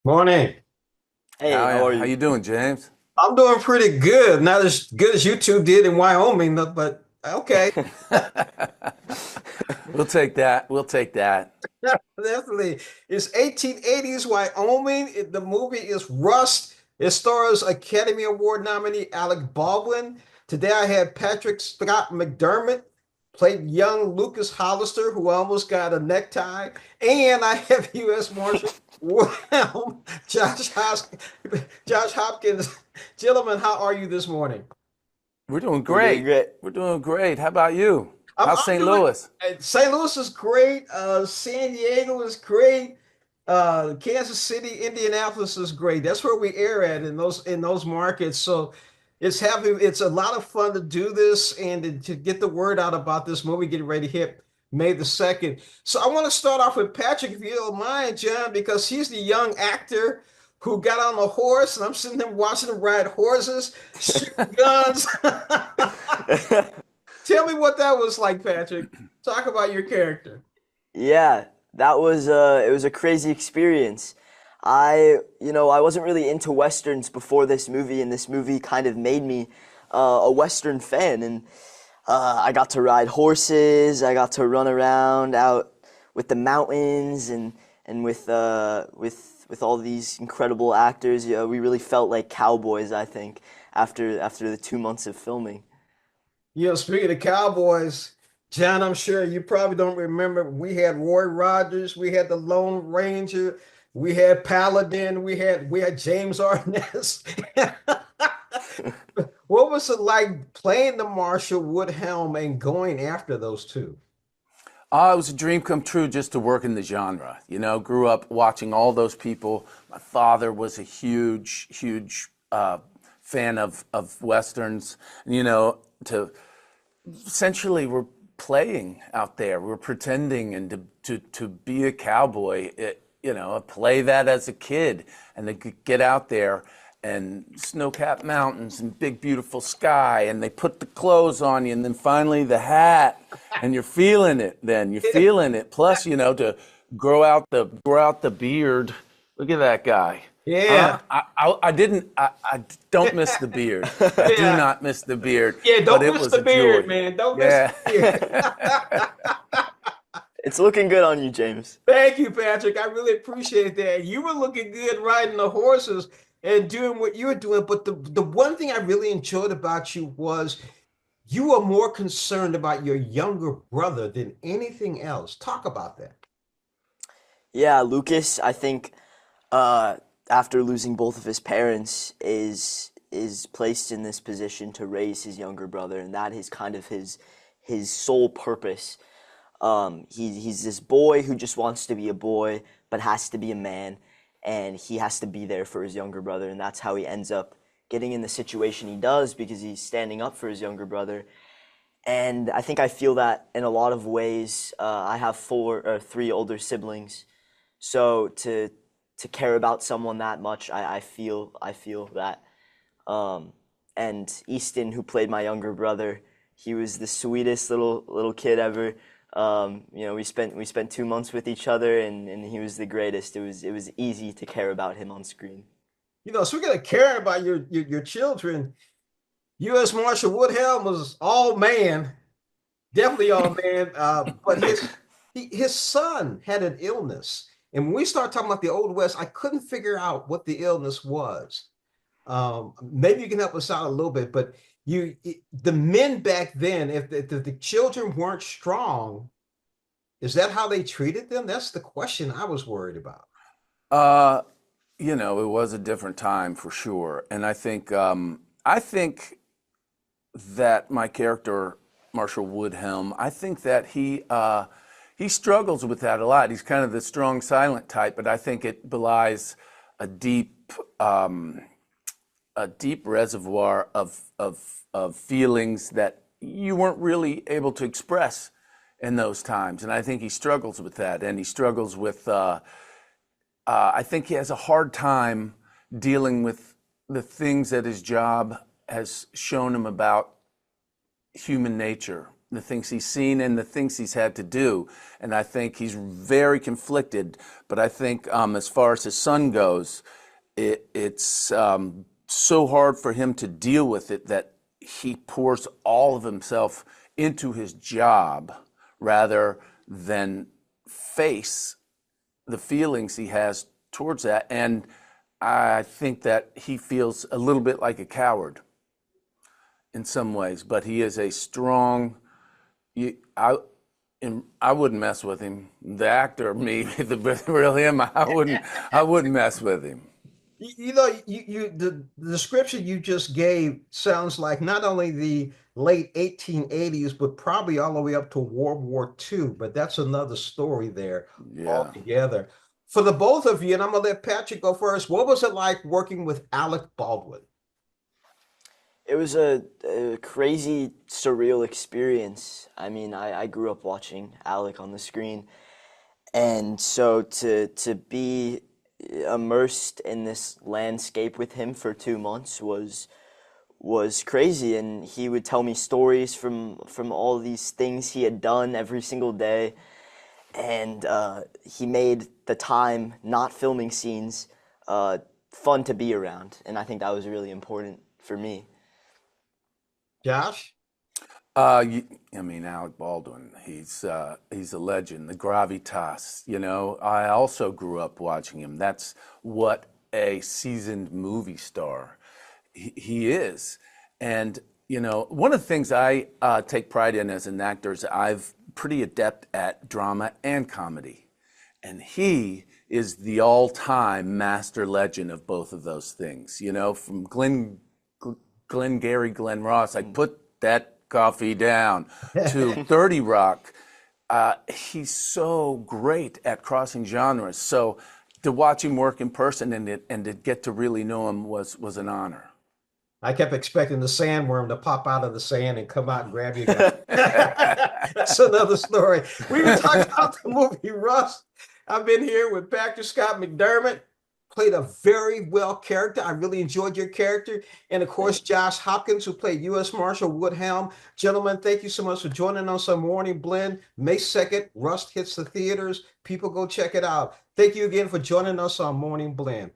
Morning. Hey, how How are how you? you doing, James? I'm doing pretty good. Not as good as you two did in Wyoming, but okay. We'll take that. We'll take that. Definitely. It's 1880s Wyoming. The movie is Rust. It stars Academy Award nominee Alec Baldwin. Today I had Patrick Scott McDermott played young Lucas Hollister, who almost got a necktie. And I have U.S. Marshal Wilhelm Josh Hopkins. Gentlemen, how are you this morning? We're doing We're doing great. great. We're doing great. How about you? How's I'm St. doing. Louis? St. Louis is great. San Diego is great. Kansas City, Indianapolis is great. That's where we air at in those markets. So it's a lot of fun to do this and to get the word out about this movie getting ready to hit May the 2nd. So I want to start off with Patrick, if you don't mind, John, because he's the young actor who got on a horse, and I'm sitting there watching him ride horses, shoot guns. Tell me what that was like, Patrick. Talk about your character. Yeah, that was it was a crazy experience. I wasn't really into westerns before this movie, and this movie kind of made me a western fan. And I got to ride horses. I got to run around out with the mountains and with all these incredible actors. We really felt like cowboys, I think, after the 2 months of filming. Speaking of Cowboys, John, I'm sure you probably don't remember. We had Roy Rogers, we had the Lone Ranger, we had Paladin, we had James Arness. What was it like playing the Marshall Woodhelm and going after those two? It was a dream come true just to work in the genre. Grew up watching all those people. My father was a huge fan of westerns. To essentially we're playing out there. We're pretending and to be a cowboy. Play that as a kid and then get out there and snow-capped mountains and big beautiful sky and they put the clothes on you and then finally the hat and you're feeling it. Then you're feeling it. Plus, to grow out the beard. Look at that guy. Yeah, Huh? I didn't. I don't miss the beard. I do yeah, not miss the beard, yeah. but Don't it miss was the a beard, joy. man. Don't miss Yeah. the beard. It's looking good on you, James. Thank you, Patrick. I really appreciate that. You were looking good riding the horses and doing what you were doing. But the one thing I really enjoyed about you was you were more concerned about your younger brother than anything else. Talk about that. Yeah, Lucas, I think uh, after losing both of his parents, is placed in this position to raise his younger brother, and that is kind of his sole purpose. He's this boy who just wants to be a boy, but has to be a man, and he has to be there for his younger brother, and that's how he ends up getting in the situation he does because he's standing up for his younger brother. And I think I feel that in a lot of ways. I have four or three older siblings, so to care about someone that much, I feel that. Um, and Easton, who played my younger brother, he was the sweetest little kid ever. We spent 2 months with each other, and he was the greatest. It was easy to care about him on screen. So we're gonna care about your children. U.S. Marshal Woodhelm was all man, definitely all man. But his son had an illness, and when we start talking about the Old West, I couldn't figure out what the illness was. Maybe you can help us out a little bit, but the men back then, if the children weren't strong, is that how they treated them? That's the question I was worried about. Uh, it was a different time for sure, and I think that my character Marshall Woodhelm, I think that he struggles with that a lot. He's kind of the strong, silent type, but I think it belies a deep um, a deep reservoir of feelings that you weren't really able to express in those times. And I think he struggles with that, and he struggles with. I think he has a hard time dealing with the things that his job has shown him about human nature the things he's seen and the things he's had to do. And I think he's very conflicted. But I think as far as his son goes, it's so hard for him to deal with it that he pours all of himself into his job rather than face the feelings he has towards that. And I think that he feels a little bit like a coward in some ways, but he is a strong. I wouldn't mess with him. The actor, me, the real him, I wouldn't mess with him. The description you just gave sounds like not only the late 1880s, but probably all the way up to World War II. But that's another story there Yeah. altogether. For the both of you, and I'm gonna let Patrick go first. What was it like working with Alec Baldwin? It was a crazy, surreal experience. I mean, I grew up watching Alec on the screen, and so to be immersed in this landscape with him for 2 months was crazy. And he would tell me stories from all these things he had done every single day, and he made the time not filming scenes fun to be around, and I think that was really important for me. Josh? I mean, Alec Baldwin, he's a legend, the gravitas, you know. I also grew up watching him. That's what a seasoned movie star he is. And, you know, one of the things I take pride in as an actor is I've pretty adept at drama and comedy. And he is the all-time master legend of both of those things. You know, from Glenn Glenn Ross, I put that coffee down, to 30 Rock. He's so great at crossing genres. So to watch him work in person and to get to really know him was an honor. I kept expecting the sandworm to pop out of the sand and come out and grab you again. That's another story. We were talking about the movie Rust. I've been here with Patrick Scott McDermott. Played a very well character. I really enjoyed your character. And of course, Josh Hopkins, who played U.S. Marshal Woodhelm. Gentlemen, thank you so much for joining us on Morning Blend. May 2nd, Rust hits the theaters. People go check it out. Thank you again for joining us on Morning Blend.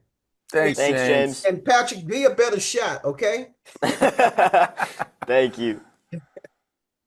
Thanks, Thanks, James. James. And Patrick, be a better shot, okay? Thank you.